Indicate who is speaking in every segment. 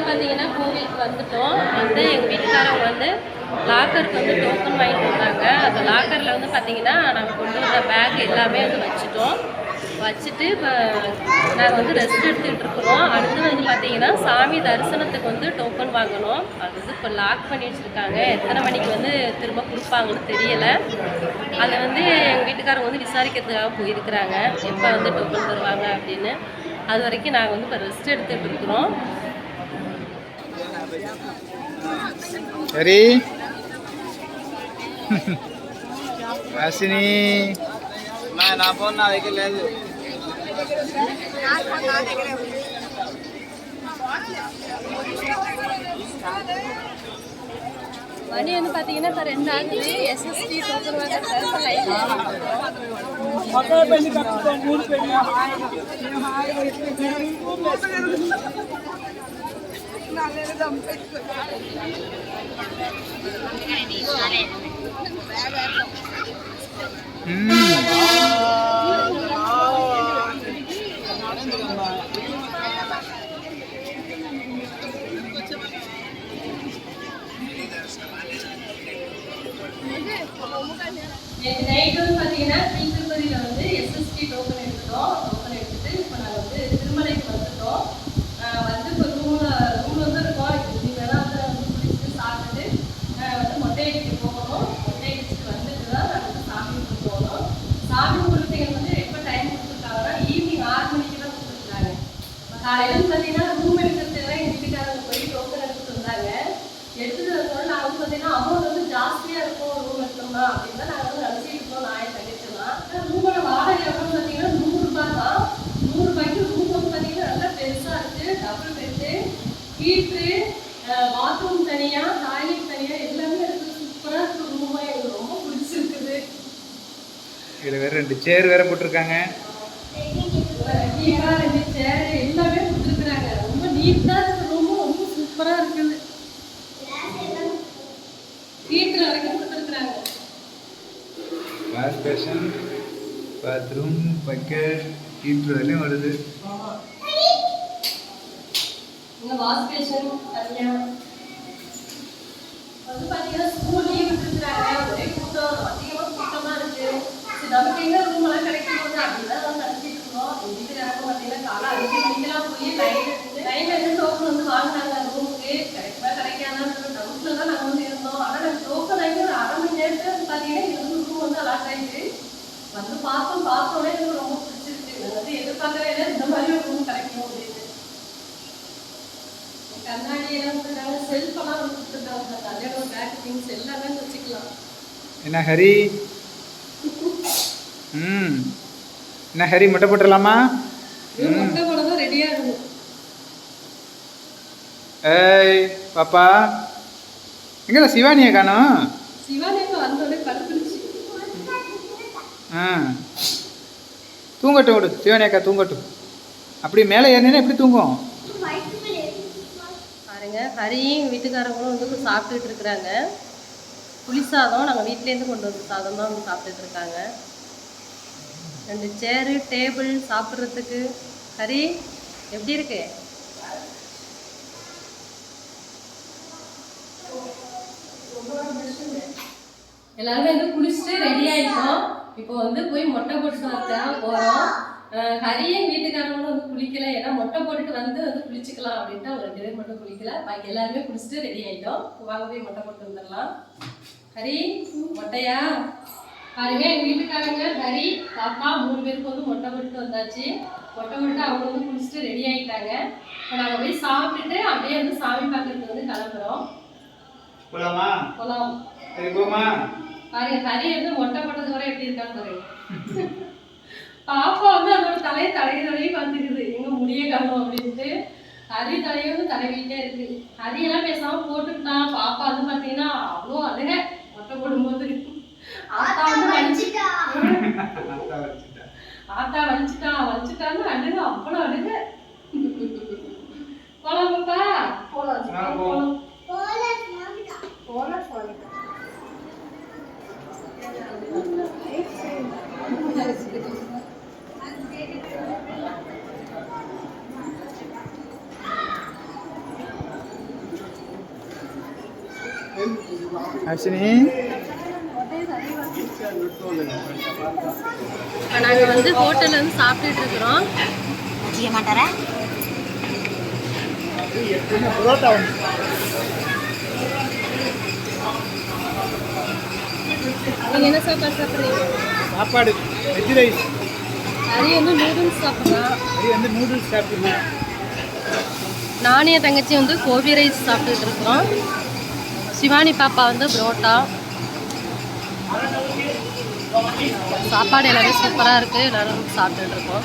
Speaker 1: பார்த்தீங்கன்னா கோவிலுக்கு வந்துட்டோம். வந்து எங்கள் வீட்டுக்காரவங்க வந்து லாக்கருக்கு வந்து டோக்கன் வாங்கிட்டு வந்தாங்க. அந்த லாக்கரில் வந்து பார்த்தீங்கன்னா நாங்கள் கொண்டு வந்த பேக் எல்லாமே வந்து வச்சுட்டு இப்போ நாங்கள் வந்து ரெஸ்ட் எடுத்துக்கிட்டு இருக்கிறோம். அடுத்து வந்து பார்த்தீங்கன்னா சாமி தரிசனத்துக்கு வந்து டோக்கன் வாங்கணும். அது வந்து இப்போ லாக் பண்ணி வச்சுருக்காங்க. எத்தனை மணிக்கு வந்து திரும்ப கொடுப்பாங்கன்னு தெரியலை. அதை வந்து எங்கள் வீட்டுக்காரங்க வந்து விசாரிக்கிறதுக்காக போயிருக்கிறாங்க, எப்போ வந்து டோக்கன் தருவாங்க அப்படின்னு. அது வரைக்கும் நாங்கள் வந்து இப்போ ரெஸ்ட் எடுத்துகிட்டு இருக்கிறோம்.
Speaker 2: சரி ஹாசினி
Speaker 3: నా ఫోన్ నా దగ్గర లేదు.
Speaker 1: மணி வந்து பார்த்தீங்கன்னா இப்போ 2 ஆகுது. எஸ்எஸ்டி டோக்கன் வாங்க நைட்டு வந்து பார்த்தீங்கன்னா திருப்பதியில் வந்து எஸ்எஸ்டி டோக்கன் எடுத்துட்டோம். டோக்கன் எடுத்துட்டு இப்போ நாங்கள் வந்து திருமலைக்கு வந்துட்டோம். வந்து இப்போ ரூம் வந்து இருக்கோம். இனிமேல் தான் வந்து குளிச்சுட்டு சாப்பிட்டுட்டு வந்து மொட்டை அடிக்க போகணும். மொட்டை அடிச்சுட்டு வந்துட்டு தான் நாங்கள் வந்து சாமி கும்பிட்டு போகணும். சாமி கும்பிட்டு வந்து எப்போ டைம் கொடுத்துருக்காங்கன்னா ஈவினிங் 6 மணிக்கு தான் கொடுத்துருக்காங்க. காலையில் வந்து பார்த்தீங்கன்னா ரூம் எடுக்கிறதுக்கு எங்கள் வீட்டுக்காரங்க போய் டோக்கன் எடுத்துட்டு வந்தாங்க. எடுத்துட்டு வந்தோட நான் வந்து பார்த்தீங்கன்னா அமௌண்ட் வந்து ஜாஸ்தியாக இருக்கும் ரூம் எடுத்தோம்னா அப்படின்னு தான் நாங்கள் வந்து நினச்சிட்டு இருக்கோம். நான் என் தங்கச்சிலாம் ரூமோட வாடகை எவ்வளோன்னு பார்த்தீங்கன்னா 100 ரூபாய் தான். 100 ரூபாய்க்கு ரூம் வந்து பார்த்தீங்கன்னா நல்லா பெருசாக இருக்குது. டபுள் பெட்டு, ஹீட்ரு, பாத்ரூம் தனியாக, டாய்லெட் தனியாக எல்லாமே இருக்குது. சூப்பராக இருக்குது. ரூமாக எனக்கு ரொம்ப பிடிச்சிருக்குது.
Speaker 2: இதில் வேறு 2 சேர் வேறு போட்டிருக்காங்க.
Speaker 1: 2 சேர் எல்லாமே கொடுத்துருக்குறாங்க. ரொம்ப நீட்டாக இருக்குது. ரொம்ப சூப்பராக இருக்குது. ஹீட்ரு வரைக்கும் கொடுத்துருக்குறாங்க.
Speaker 2: வாஷ் பேஷன், பாத்ரூம், பக்கெட், ஹீட்ரு வரையும் வருது.
Speaker 1: இங்கே வாஷ் பேஷன் தனியாக வந்து பார்த்தீங்கன்னா ஸ்கூல் லீவ் விட்டுருக்குறாங்க. ஒரே கூட்டம், அதிகமாக கூட்டமாக இருக்குது. சரி நமக்கு எங்கே ரூமெல்லாம் கிடைக்கும் போது அப்படிதான் நம்ம நினச்சிட்டு இருக்கோம். எங்கள் வீட்டுக்காரங்க பார்த்தீங்கன்னா காலை 5 மணிக்கெல்லாம் போய் லைனில் இருந்து டோக்கன் வந்து வாங்கினாங்க. ரூமுக்கு கிடைக்குமா கிடைக்காதான்னு டவுட்டில் தான் நாங்கள் வந்து இருந்தோம். ஆனால் நாங்கள் டோக்கன் ஆகி ஒரு 1/2 மணி நேரத்தில் வந்து பார்த்தீங்கன்னா எங்களுக்கு ரூம் வந்து அலாட் ஆகிடுச்சு. வந்து பார்த்தோன்னே எனக்கு ரொம்ப பிடிச்சிருக்கு. நாங்கள் வந்து எதிர்பார்க்கவே இல்லை இந்த மாதிரி ஒரு ரூம் கிடைக்கும் அப்படின்னு. கண்ணாடியெல்லாம் கொடுத்துருக்காங்க. செல்ஃபெல்லாம் வந்து கொடுத்துருக்காங்க. கல்யாண பேக் திங்ஸ் எல்லாமே வச்சுக்கலாம்.
Speaker 2: என்ன ஹரி? என்ன ஹரி, மொட்டை போட்டுடலாமா?
Speaker 1: மொட்டை போட தான் ரெடியாக இருக்கும்.
Speaker 2: ஏய் பாப்பா, எங்கடா சிவானியை காணோம்?
Speaker 1: சிவானியை வந்தோடனே படுத்துருச்சு.
Speaker 2: தூங்கட்டும் விடு, சிவானியக்கா தூங்கட்டும். அப்படி மேலே ஏறினா எப்படி தூங்கும்
Speaker 1: பாருங்க. ஹரியும் வீட்டுக்காரங்களும் வந்து சாப்பிட்டுட்டு இருக்கிறாங்க. புளி சாதம் நாங்கள் வீட்டிலேருந்து கொண்டு வந்த சாதம் தான் வந்து சாப்பிட்டுட்டு இருக்காங்க. 2 சேரு, டேபிள் சாப்பிட்றதுக்கு. ஹரி எப்படி இருக்கு? எல்லாருமே வந்து குளிச்சுட்டு ரெடி ஆகிட்டோம். இப்போ வந்து போய் மொட்டை போட்டுட்டு வரதான் போகிறோம். ஹரியும் வீட்டுக்காரங்களும் வந்து குளிக்கல. ஏன்னா மொட்டை போட்டுட்டு வந்து குளிச்சுக்கலாம் அப்படின்ட்டு அவங்க 2 பேர் மட்டும் குளிக்கல. பாக்கி எல்லாருமே குளிச்சுட்டு ரெடி ஆகிட்டோம். வாங்க போய் மொட்டை போட்டு வந்துடலாம். ஹரி மொட்டையா? பாருங்க, எங்கள் வீட்டுக்காரங்க ஹரி பாப்பா 3 பேருக்கு வந்து மொட்டை போட்டு வந்தாச்சு. மொட்டை போட்டு அவங்க வந்து குளிச்சுட்டு ரெடி ஆகிட்டாங்க. இப்போ நாங்கள் போய் சாப்பிட்டுட்டு அப்படியே வந்து சாமி பார்க்கறதுக்கு வந்து கிளம்புறோம்.
Speaker 2: போலாமா?
Speaker 1: போலாம்.
Speaker 2: சரி போமா.
Speaker 1: பாருங்க, ஹரி வந்து மொட்டை போட்டது வரை எப்படி இருக்கான்னு பாருங்க. பாப்பா வந்து அதோட தலையை பார்த்துக்குது, எங்க முடிய காணும் அப்படின்ட்டு. ஹரி தலையை வந்து தடவிட்டே இருக்கு. ஹரியெல்லாம் பேசாம போட்டுக்கிட்டான். பாப்பா வந்து பார்த்தீங்கன்னா அவ்வளோ அழுக மொட்டை போடும்போது. ஆத்தா வந்து வலிச்சுட்டான்னு அழுக, அவ்வளோ அழுக. போலாம் பாப்பா, போலாம்.
Speaker 2: ஹாசினி
Speaker 1: இப்போ நாங்கள் வந்து ஹோட்டலில் வந்து சாப்பிட்டுட்டு இருக்கிறோம்.
Speaker 4: செய்ய மாட்டாரா?
Speaker 2: புரோட்டா ஒன்று.
Speaker 1: நீங்கள் என்ன சாப்பாடு சாப்பிட்றீங்க?
Speaker 2: சாப்பாடு வெஜ் ரைஸ்.
Speaker 1: அது வந்து நூடுல்ஸ் சாப்பிட்லாம்.
Speaker 2: அது வந்து நூடுல்ஸ் சாப்பிடுவேன்.
Speaker 1: நானும் என் தங்கச்சி வந்து கோபி ரைஸ் சாப்பிட்டுட்டு இருக்கிறோம். சிவானி பாப்பா வந்து புரோட்டா. சாப்பாடு எல்லாமே சூப்பராக இருக்குது. எல்லோரும் சாப்பிட்டுட்டு இருக்கோம்.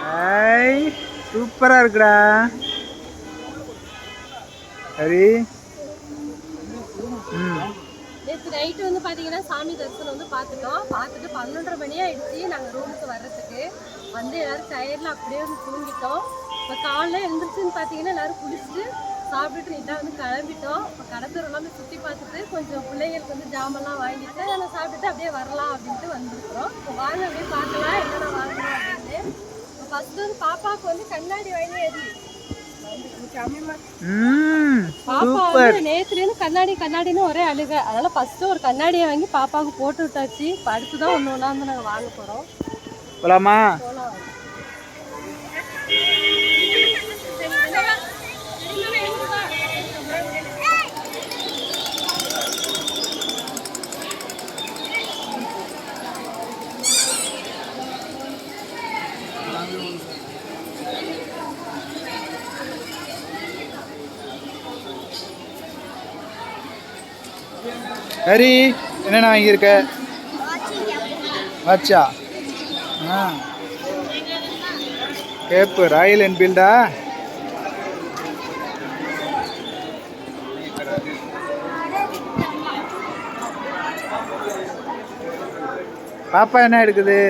Speaker 2: ஹாய், சூப்பராக இருக்குடா. சரி.
Speaker 1: நேற்று நைட்டு வந்து பார்த்தீங்கன்னா சாமி தரிசனம் வந்து பார்த்துட்டு 11:30 மணி ஆயிடுச்சு நாங்கள் ரூமுக்கு வர்றதுக்கு. வந்து எல்லோரும் டயர்டில் அப்படியே வந்து தூங்கிட்டோம். இப்போ காலைல எழுந்திரிச்சுன்னு பார்த்தீங்கன்னா எல்லோரும் குளிச்சுட்டு சாப்பிட்டுட்டு நீட்டாக வந்து கிளம்பிட்டோம். இப்போ கடத்தூரெல்லாம் சுற்றி பார்த்துட்டு கொஞ்சம் பிள்ளைங்களுக்கு வந்து ஜாமெல்லாம் வாங்கிட்டு அதை சாப்பிட்டுட்டு அப்படியே வரலாம் அப்படின்ட்டு வந்துருக்குறோம். இப்போ வாங்க அப்படியே பார்க்கலாம் என்னென்ன வாங்கணும் அப்படின்னு. இப்போ ஃபஸ்ட்டு வந்து பாப்பாவுக்கு வந்து கண்ணாடி வாங்கி பாப்பா வந்து நேற்றுலேருந்து கண்ணாடின்னு ஒரே அழுக. அதனால ஃபஸ்ட்டு ஒரு கண்ணாடியை வாங்கி பாப்பாவுக்கு போட்டு விட்டாச்சு. இப்போ அடுத்து தான் ஒன்று ஒன்றா வந்து நாங்கள் வாங்க போகிறோம்.
Speaker 2: போலாமா?
Speaker 1: போகலாம்.
Speaker 2: ஹரி, என்னென்ன வாங்கியிருக்க? வாட்சா? ஆ, கேப்பு ராயல் என்ஃபீல்டா? பாப்பா என்ன எடுக்குது?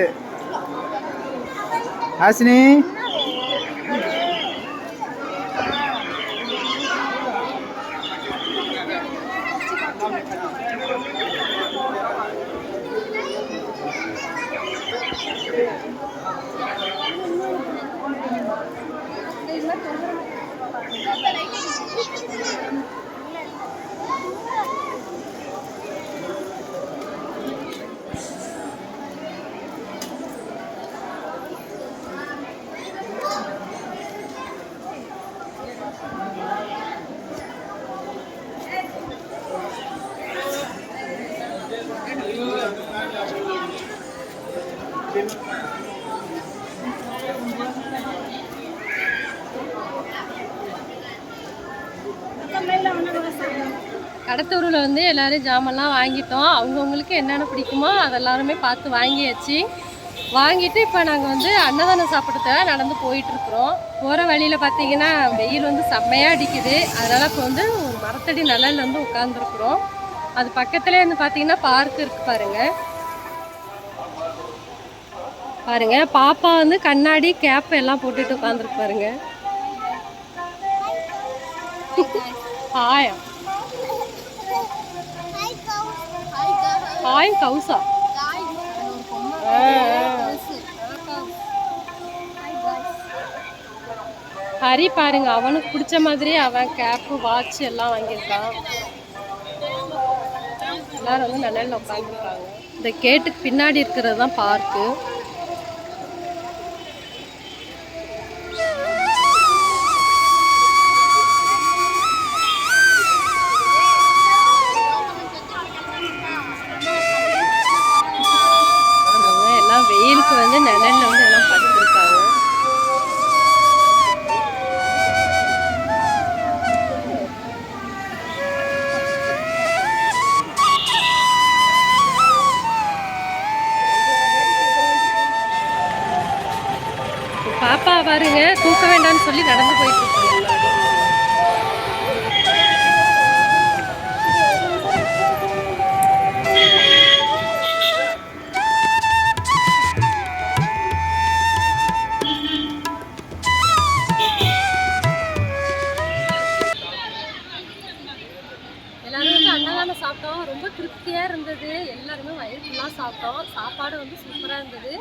Speaker 2: ஹாசினி கடத்தூரில் வந்து எல்லோரும் ஜாமெல்லாம் வாங்கிட்டோம். அவங்கவுங்களுக்கு என்னென்ன பிடிக்குமோ அதெல்லாருமே பார்த்து வாங்கியாச்சு. வாங்கிட்டு இப்போ நாங்கள் வந்து அன்னதானம் சாப்பிட்றதுக்காக நடந்து போயிட்டுருக்குறோம். போகிற வழியில் பார்த்தீங்கன்னா வெயில் வந்து செம்மையாக அடிக்குது. அதனால் இப்போ வந்து ஒரு மரத்தடி நிழல்ல வந்து உட்காந்துருக்குறோம். அது பக்கத்துலேயே வந்து பார்த்தீங்கன்னா பார்க் இருக்குது பாருங்கள். பாருங்க பாப்பா வந்து கண்ணாடி கேப் எல்லாம் போட்டுட்டு உட்காந்துருக்கு பாருங்க. Hi hi கௌசா. ஹரி பாருங்க அவனுக்கு பிடிச்ச மாதிரி அவன் கேப்பு வாட்ச் எல்லாம் வாங்கியிருக்கான். எல்லாரும் வந்து நிழல்ல உட்காந்துருக்காங்க. இந்த கேட்டுக்கு பின்னாடி இருக்கிறது தான் பார்க்கு. எல்லாம் வெயிலுக்கு வந்து நிழல்ல வந்து எல்லாம் படுத்திருக்காங்க. பாப்பா பாருங்க தூக்க வேண்டாம்னு சொல்லி நடந்து போயிட்டு இருக்காங்க. எல்லாரும் வந்து அன்னதானம் சாப்பிட்டோம். ரொம்ப திருப்தியா இருந்தது. எல்லாருமே வயிறு ஃபுல்லாக சாப்பிட்டோம். சாப்பாடு வந்து சூப்பராக இருந்தது.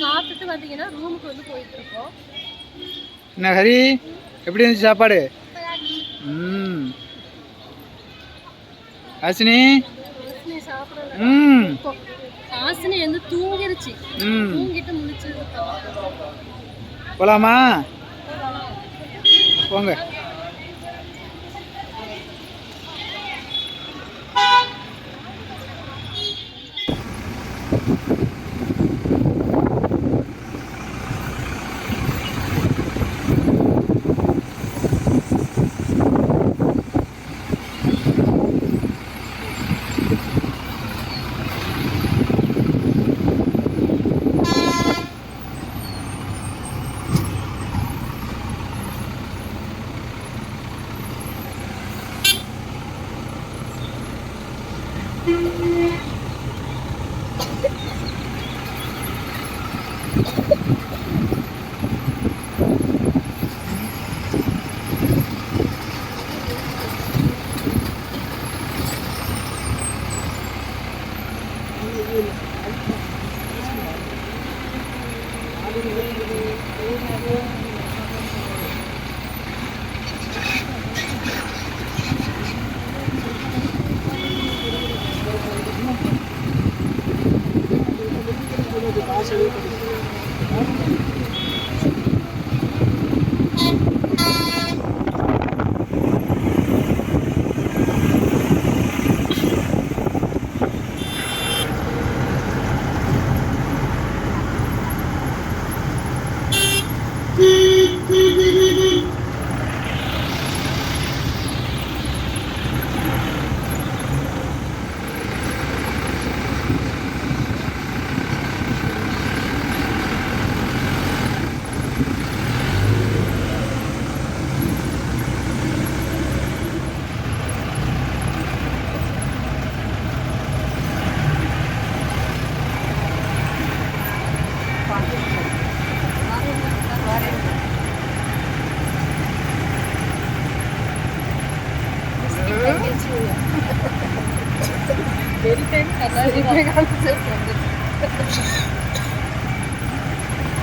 Speaker 2: சாப்பிட்டுட்டு பார்த்தீங்கன்னா ரூமுக்கு வந்து போயிட்டு இருக்கோம்.
Speaker 4: என்ன ஹரி எப்படி இருந்துச்சு சாப்பாடு? ஹாசினி
Speaker 2: ஹாசினி வந்து தூங்கிருச்சு. தூங்கிட்டு முடிச்சது
Speaker 4: போலாமா? போங்க.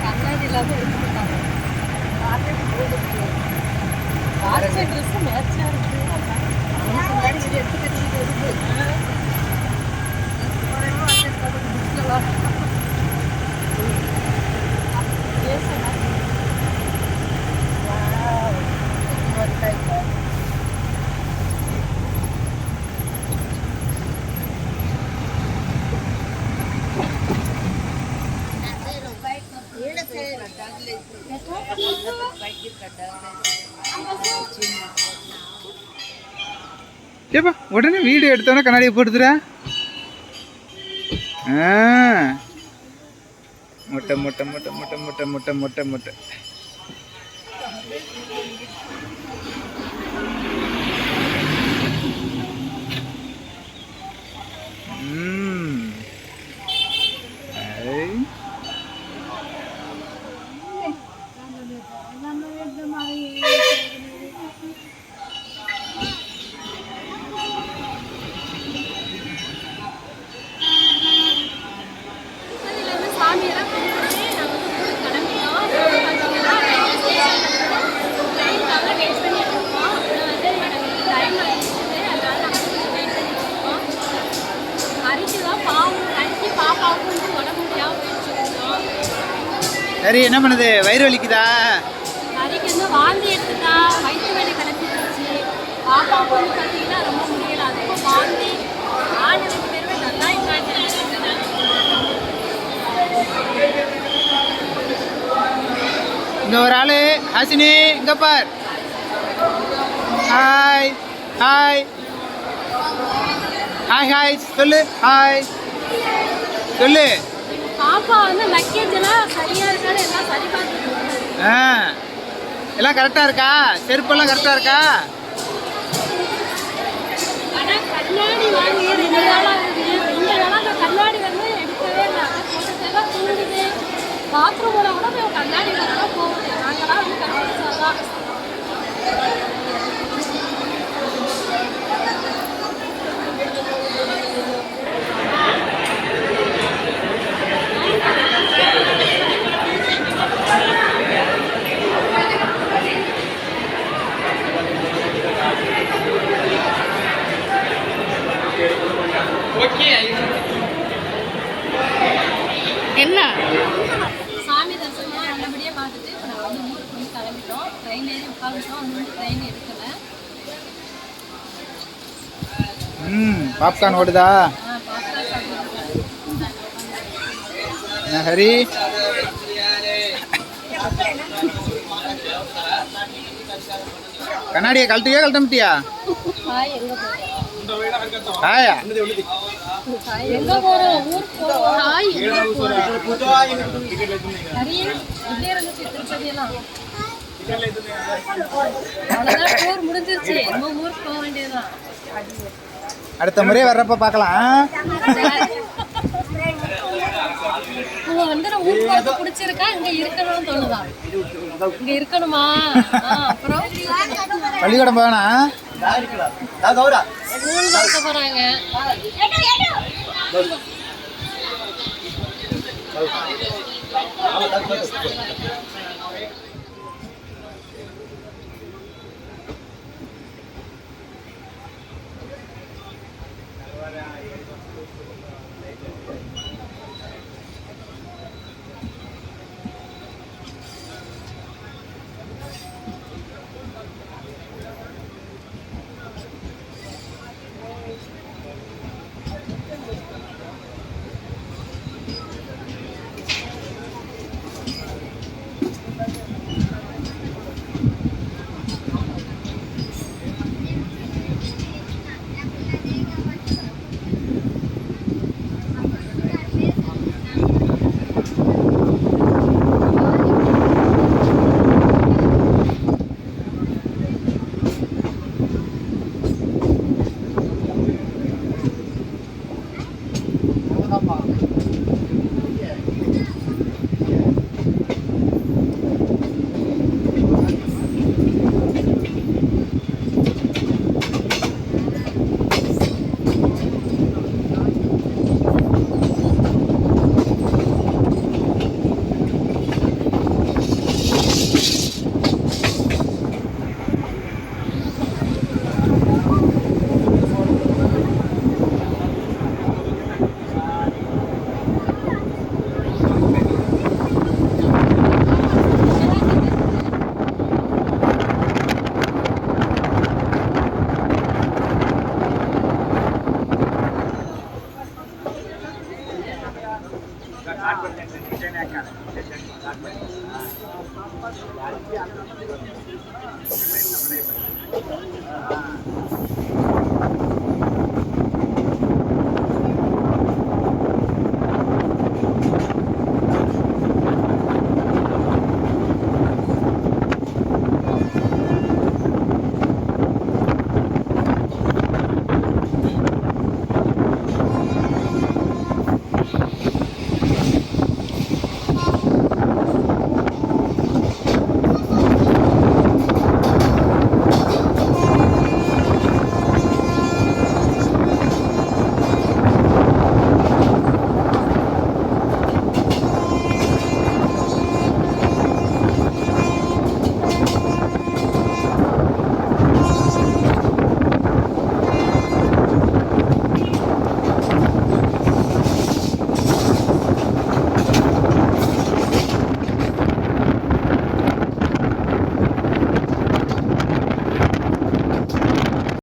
Speaker 4: கண்ணாடி இல்லாம எடுத்துட்டாங்க. ட்ரெஸ் மேட்சா இருக்கு. ஏப்பா உடனே வீடியோ எடுத்தோன்னே கண்ணாடியை போட்டுதுற. மொட்டை மொட்டை மொட்டை மொட்டை மொட்டை மொட்டை மொட்டை மொட்டை.
Speaker 2: பாப்பாவுக்கு வந்து உடம்பு முடியாம போயிடுச்சு கொஞ்சம்.
Speaker 4: சரி, என்ன பண்ணுது? வயிறு வலிக்குதா?
Speaker 2: கறிக்கு வந்து வாந்தி எடுத்துட்டா, வயிற்று வலி கிடச்சிருச்சு. பாப்பாவுக்கு வந்து பார்த்தீங்கன்னா ரொம்ப முடியல, அதுக்கும் வாந்தி. ஆள் 2 பேருமே நல்லா இருந்தாங்க.
Speaker 4: இங்க ஒரு ஆளு, ஹாசினி இங்க பார். ஹாய் ஹாய் ஹாய் ஹாய் சொல்லு. ஹாய் சொல்லு.
Speaker 2: பாப்பா வந்து லக்கேஜ் எல்லாம் சரியா இருக்கான்னு எல்லாம் சரி பார்த்துட்டு
Speaker 4: ஆ, எல்லாம் கரெக்டா இருக்கா? செருப்பெல்லாம் கரெக்டா இருக்கா?
Speaker 2: ஆனா கண்ணாடி வாங்கி 2 நாள் ஆகுது. 2 நாளா அந்த கண்ணாடி வந்து எடுக்கவே இல்லை. போட்டதெல்லாம் தூங்குது. பாத்ரூம்ல கூட போய் கண்ணாடி வரலாம் போகுது. நாங்களாம் வந்து கண்டுபிடிச்சாதான்.
Speaker 1: என்ன
Speaker 2: சாமி தரிசனம் நல்லபடியாக பார்த்துட்டு இப்போ நாங்கள் வந்து ஊருக்கு வந்து கிளம்பிட்டோம். ட்ரெயின் ஏறி உட்காந்துட்டோம். அது வந்து ட்ரெயின் எடுக்கலை.
Speaker 4: பாப்கார்ன் ஓடுதா?
Speaker 2: பாப்பா சாப்பிட்டு
Speaker 4: என்ன ஹரி? கண்ணாடியை கழட்டியா கழட்ட மாட்டியா?
Speaker 2: ஹாய் எங்கே போகிறோம்?
Speaker 4: ஹாயா?
Speaker 2: எங்கே போகிறோம்? ஊருக்கு போகிறோம். ஹாய் எங்கே போகிறோம்? ஹரி எப்படி இருந்துச்சு திருப்பதியெல்லாம்? அவ்வளோதான், டூர் முடிஞ்சிருச்சு. நம்ம ஊருக்கு போக வேண்டியதுதான்.
Speaker 4: அடுத்த முறை வர்றப்ப பார்க்கலாம்.
Speaker 2: உங்க வந்து நான் ஊருக்கு போகிறது பிடிச்சிருக்கா? இங்கே இருக்கணும்னு தோணுதா? இங்கே இருக்கணுமா? அப்புறம்
Speaker 4: பள்ளிக்கூடம் போவேனா?
Speaker 2: ஸ்கூல் பார்க்க போகிறாங்க.
Speaker 4: Thank you.